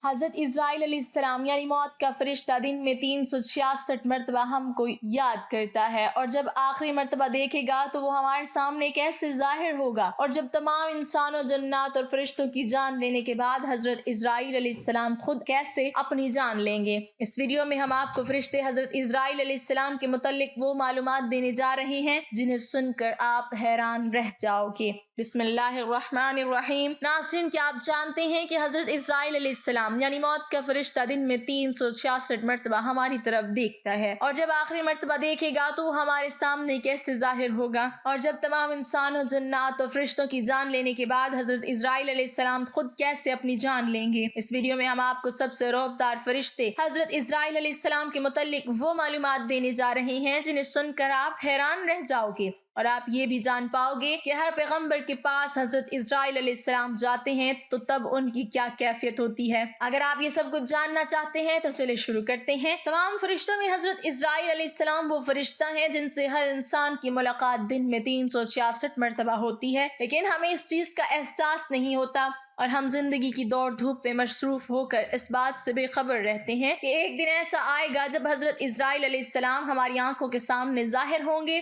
حضرت اسرائیل علیہ السلام یعنی موت کا فرشتہ دن میں 366 مرتبہ ہم کو یاد کرتا ہے، اور جب آخری مرتبہ دیکھے گا تو وہ ہمارے سامنے کیسے ظاہر ہوگا، اور جب تمام انسانوں، جنات اور فرشتوں کی جان لینے کے بعد حضرت اسرائیل علیہ السلام خود کیسے اپنی جان لیں گے۔ اس ویڈیو میں ہم آپ کو فرشتے حضرت اسرائیل علیہ السلام کے متعلق وہ معلومات دینے جا رہے ہیں جنہیں سن کر آپ حیران رہ جاؤ گے۔ بسم اللہ الرحمن الرحیم۔ ناظرین، کیا آپ جانتے ہیں کہ حضرت اسرائیل علیہ السلام یعنی موت کا فرشتہ دن میں 366 مرتبہ ہماری طرف دیکھتا ہے، اور جب آخری مرتبہ دیکھے گا تو وہ ہمارے سامنے کیسے ظاہر ہوگا، اور جب تمام انسانوں، جنات اور فرشتوں کی جان لینے کے بعد حضرت اسرائیل علیہ السلام خود کیسے اپنی جان لیں گے۔ اس ویڈیو میں ہم آپ کو سب سے رعبدار فرشتے حضرت اسرائیل علیہ السلام کے متعلق وہ معلومات دینے جا رہے ہیں جنہیں سن کر آپ حیران رہ جاؤ گے، اور آپ یہ بھی جان پاؤ گے کہ ہر پیغمبر کے پاس حضرت اسرائیل علیہ السلام جاتے ہیں تو تب ان کی کیا کیفیت ہوتی ہے۔ اگر آپ یہ سب کچھ جاننا چاہتے ہیں تو چلے شروع کرتے ہیں۔ تمام فرشتوں میں حضرت اسرائیل علیہ السلام وہ فرشتہ ہیں جن سے ہر انسان کی ملاقات دن میں 366 مرتبہ ہوتی ہے، لیکن ہمیں اس چیز کا احساس نہیں ہوتا، اور ہم زندگی کی دوڑ دھوپ میں مصروف ہو کر اس بات سے بے خبر رہتے ہیں کہ ایک دن ایسا آئے گا جب حضرت اسرائیل علیہ السلام ہماری آنکھوں کے سامنے ظاہر ہوں گے،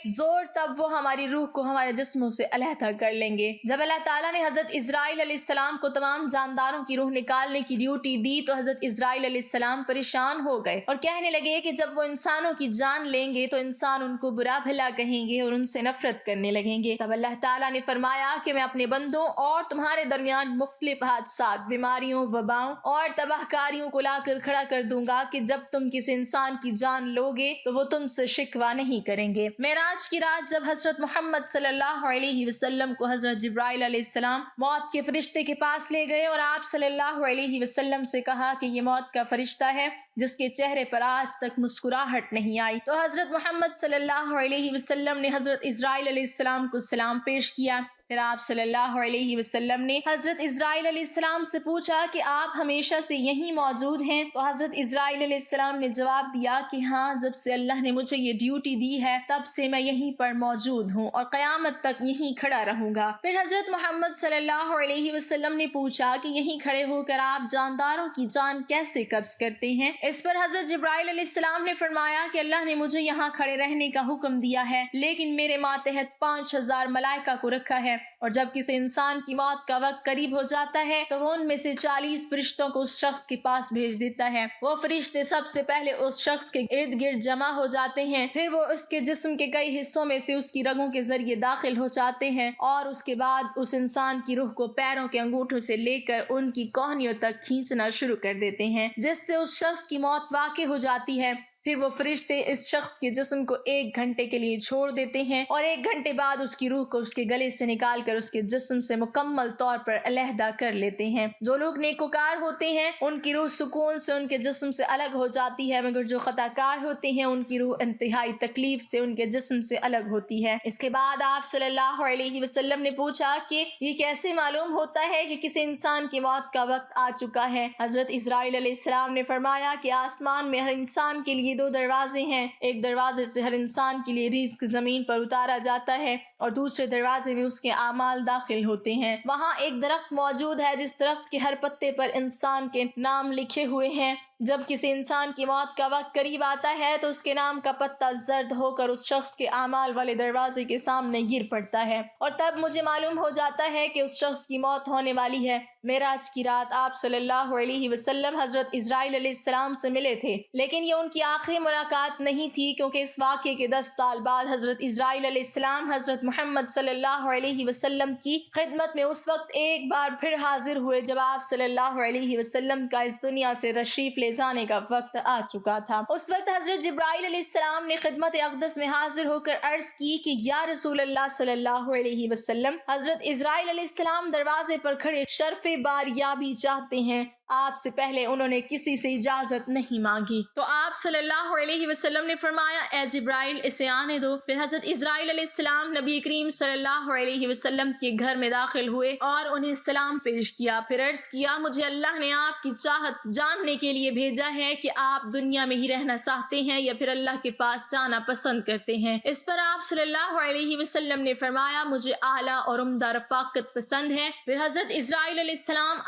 تب وہ ہماری روح کو ہمارے جسموں سے علیحدہ کر لیں گے۔ جب اللہ تعالیٰ نے حضرت اسرائیل علیہ السلام کو تمام جانداروں کی روح نکالنے کی ڈیوٹی دی تو حضرت اسرائیل علیہ السلام پریشان ہو گئے اور کہنے لگے کہ جب وہ انسانوں کی جان لیں گے تو انسان ان کو برا بھلا کہیں گے اور ان سے نفرت کرنے لگیں گے۔ تب اللہ تعالیٰ نے فرمایا کہ میں اپنے بندوں اور تمہارے درمیان مختلف حادثات، بیماریوں، وباؤں اور تباہ کاریوں کو لا کر کھڑا کر دوں گا کہ جب تم کسی انسان کی جان لوگے تو وہ تم سے شکوہ نہیں کریں گے۔ معراج کی رات جب حضرت محمد صلی اللہ علیہ وسلم کو حضرت جبرائیل علیہ السلام موت کے فرشتے کے پاس لے گئے اور آپ صلی اللہ علیہ وسلم سے کہا کہ یہ موت کا فرشتہ ہے جس کے چہرے پر آج تک مسکراہٹ نہیں آئی، تو حضرت محمد صلی اللہ علیہ وسلم نے حضرت اسرائیل علیہ السلام کو سلام پیش کیا۔ پھر آپ صلی اللہ علیہ وسلم نے حضرت اسرائیل علیہ السلام سے پوچھا کہ آپ ہمیشہ سے یہیں موجود ہیں؟ تو حضرت اسرائیل علیہ السلام نے جواب دیا کہ ہاں، جب سے اللہ نے مجھے یہ ڈیوٹی دی ہے تب سے میں یہیں پر موجود ہوں اور قیامت تک یہیں کھڑا رہوں گا۔ پھر حضرت محمد صلی اللہ علیہ وسلم نے پوچھا کہ یہیں کھڑے ہو کر آپ جانداروں کی جان کیسے قبض کرتے ہیں؟ اس پر حضرت جبرائیل علیہ السلام نے فرمایا کہ اللہ نے مجھے یہاں کھڑے رہنے کا حکم دیا ہے، لیکن میرے ماتحت 5000 ملائکہ کو رکھا ہے، اور جب کسی انسان کی موت کا وقت قریب ہو جاتا ہے تو وہ ان میں سے 40 فرشتوں کو اس شخص کے پاس بھیج دیتا ہے۔ وہ فرشتے سب سے پہلے اس شخص کے ارد گرد جمع ہو جاتے ہیں، پھر وہ اس کے جسم کے کئی حصوں میں سے اس کی رگوں کے ذریعے داخل ہو جاتے ہیں، اور اس کے بعد اس انسان کی روح کو پیروں کے انگوٹھوں سے لے کر ان کی کوہنیوں تک کھینچنا شروع کر دیتے ہیں، جس سے اس شخص کی موت واقع ہو جاتی ہے۔ پھر وہ فرشتے اس شخص کے جسم کو 1 گھنٹے کے لیے چھوڑ دیتے ہیں، اور 1 گھنٹے بعد اس کی روح کو اس کے گلے سے نکال کر اس کے جسم سے مکمل طور پر علیحدہ کر لیتے ہیں۔ جو لوگ نیکوکار ہوتے ہیں ان کی روح سکون سے ان کے جسم سے الگ ہو جاتی ہے، مگر جو خطا کار ہوتے ہیں ان کی روح انتہائی تکلیف سے ان کے جسم سے الگ ہوتی ہے۔ اس کے بعد آپ صلی اللہ علیہ وسلم نے پوچھا کہ یہ کیسے معلوم ہوتا ہے کہ کسی انسان کی موت کا وقت آ چکا ہے؟ حضرت اسرائیل علیہ السلام نے فرمایا کہ آسمان میں ہر انسان کے لیے 2 دروازے ہیں، ایک دروازے سے ہر انسان کے لیے رزق زمین پر اتارا جاتا ہے اور دوسرے دروازے میں اس کے اعمال داخل ہوتے ہیں۔ وہاں ایک درخت موجود ہے جس درخت کے ہر پتے پر انسان کے نام لکھے ہوئے ہیں۔ جب کسی انسان کی موت کا وقت قریب آتا ہے تو اس کے نام کا پتا زرد ہو کر اس شخص کے اعمال والے دروازے کے سامنے گر پڑتا ہے، اور تب مجھے معلوم ہو جاتا ہے کہ اس شخص کی موت ہونے والی ہے۔ معراج کی رات آپ صلی اللہ علیہ وسلم حضرت اسرائیل علیہ السلام سے ملے تھے، لیکن یہ ان کی آخری ملاقات نہیں تھی، کیونکہ اس واقعے کے 10 سال بعد حضرت اسرائیل علیہ السلام حضرت محمد صلی اللہ علیہ وسلم کی خدمت میں اس وقت ایک بار پھر حاضر ہوئے جب آپ صلی اللہ علیہ وسلم کا اس دنیا سے تشریف لے جانے کا وقت آ چکا تھا۔ اس وقت حضرت جبرائیل علیہ السلام نے خدمت اقدس میں حاضر ہو کر عرض کی کہ یا رسول اللہ صلی اللہ علیہ وسلم، حضرت اسرائیل علیہ السلام دروازے پر کھڑے شرف باریابی چاہتے ہیں۔ آپ سے پہلے انہوں نے کسی سے اجازت نہیں مانگی، تو آپ صلی اللہ علیہ وسلم نے فرمایا اے جبرائیل، اسے آنے دو۔ پھر حضرت اسرائیل علیہ السلام نبی کریم صلی اللہ علیہ وسلم کے گھر میں داخل ہوئے اور انہیں سلام پیش کیا، پھر عرض کیا مجھے اللہ نے آپ کی چاہت جاننے کے لیے بھیجا ہے کہ آپ دنیا میں ہی رہنا چاہتے ہیں یا پھر اللہ کے پاس جانا پسند کرتے ہیں۔ اس پر آپ صلی اللہ علیہ وسلم نے فرمایا مجھے اعلیٰ اور عمدہ رفاقت پسند ہے۔ پھر حضرت اسرائیل علیہ السلام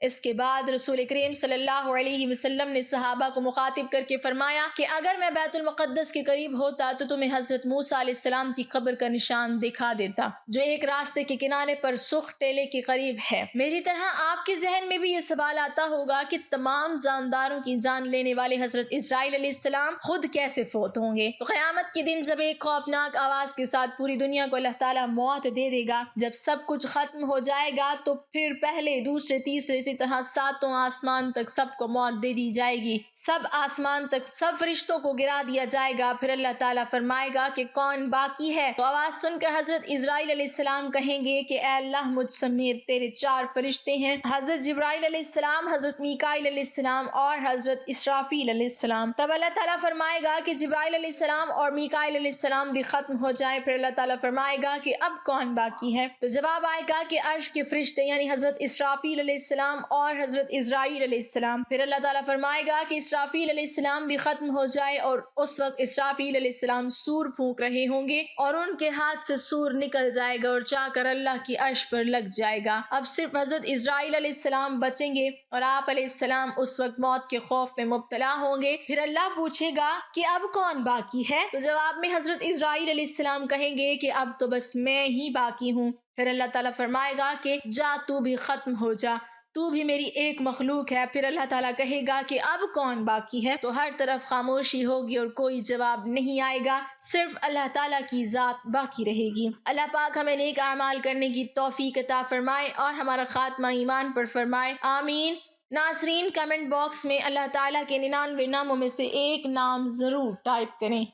اس کے بعد رسول کریم صلی اللہ علیہ وسلم نے صحابہ کو مخاطب کر کے فرمایا کہ اگر میں بیت المقدس کے قریب ہوتا تو تمہیں حضرت موسیٰ علیہ السلام کی قبر کا نشان دکھا دیتا جو ایک راستے کے کنارے پر سرخ ٹیلے کے قریب ہے۔ میری طرح آپ کے ذہن میں بھی یہ سوال آتا ہوگا کہ تمام جانداروں کی جان لینے والے حضرت اسرائیل علیہ السلام خود کیسے فوت ہوں گے؟ تو قیامت کے دن جب ایک خوفناک آواز کے ساتھ پوری دنیا کو اللہ تعالیٰ موت دے دے گا، جب سب کچھ ختم ہو جائے گا تو پھر پہلے دوسرے تیسرے اسی طرح ساتوں آسمان تک سب کو موت دے دی جائے گی، سب آسمان تک سب فرشتوں کو گرا دیا جائے گا۔ پھر اللہ تعالیٰ فرمائے گا کہ کون باقی ہے؟ تو آواز سن کر حضرت اسرائیل علیہ السلام کہیں گے کہ اے اللہ مجھ سمیت تیرے 4 فرشتے ہیں، حضرت جبرائیل علیہ السلام، حضرت میکائیل علیہ السلام اور حضرت اسرافیل علیہ السلام۔ تب اللہ تعالیٰ فرمائے گا کہ جبرائیل علیہ السلام اور میکائیل علیہ السلام بھی ختم ہو جائیں۔ پھر اللہ تعالیٰ فرمائے گا کہ اب کون باقی ہے؟ تو جواب آئے گا کہ عرش کے فرشتے یعنی حضرت اسرافیل علیہ السلام اور حضرت اسرائیل علیہ السلام۔ پھر اللہ تعالیٰ فرمائے گا کہ اسرافیل علیہ السلام بھی ختم ہو جائے، اور اس وقت اسرافیل علیہ السلام سور پھونک رہے ہوں گے اور ان کے ہاتھ سے سور نکل جائے گا اور جا کر اللہ کی عرش پر لگ جائے گا۔ اب صرف حضرت اسرائیل علیہ السلام بچیں گے اور آپ علیہ السلام اس وقت موت کے خوف میں مبتلا ہوں گے۔ پھر اللہ پوچھے گا کہ اب کون باقی ہے؟ تو جواب میں حضرت اسرائیل علیہ السلام کہیں گے کہ اب تو بس میں ہی باقی ہوں۔ پھر اللہ تعالیٰ فرمائے گا کہ جا تو بھی ختم ہو جا، تو بھی میری ایک مخلوق ہے۔ پھر اللہ تعالیٰ کہے گا کہ اب کون باقی ہے؟ تو ہر طرف خاموشی ہوگی اور کوئی جواب نہیں آئے گا، صرف اللہ تعالیٰ کی ذات باقی رہے گی۔ اللہ پاک ہمیں نیک اعمال کرنے کی توفیق عطا فرمائے اور ہمارا خاتمہ ایمان پر فرمائے، آمین۔ ناظرین، کمنٹ باکس میں اللہ تعالیٰ کے 99 ناموں میں سے ایک نام ضرور ٹائپ کریں۔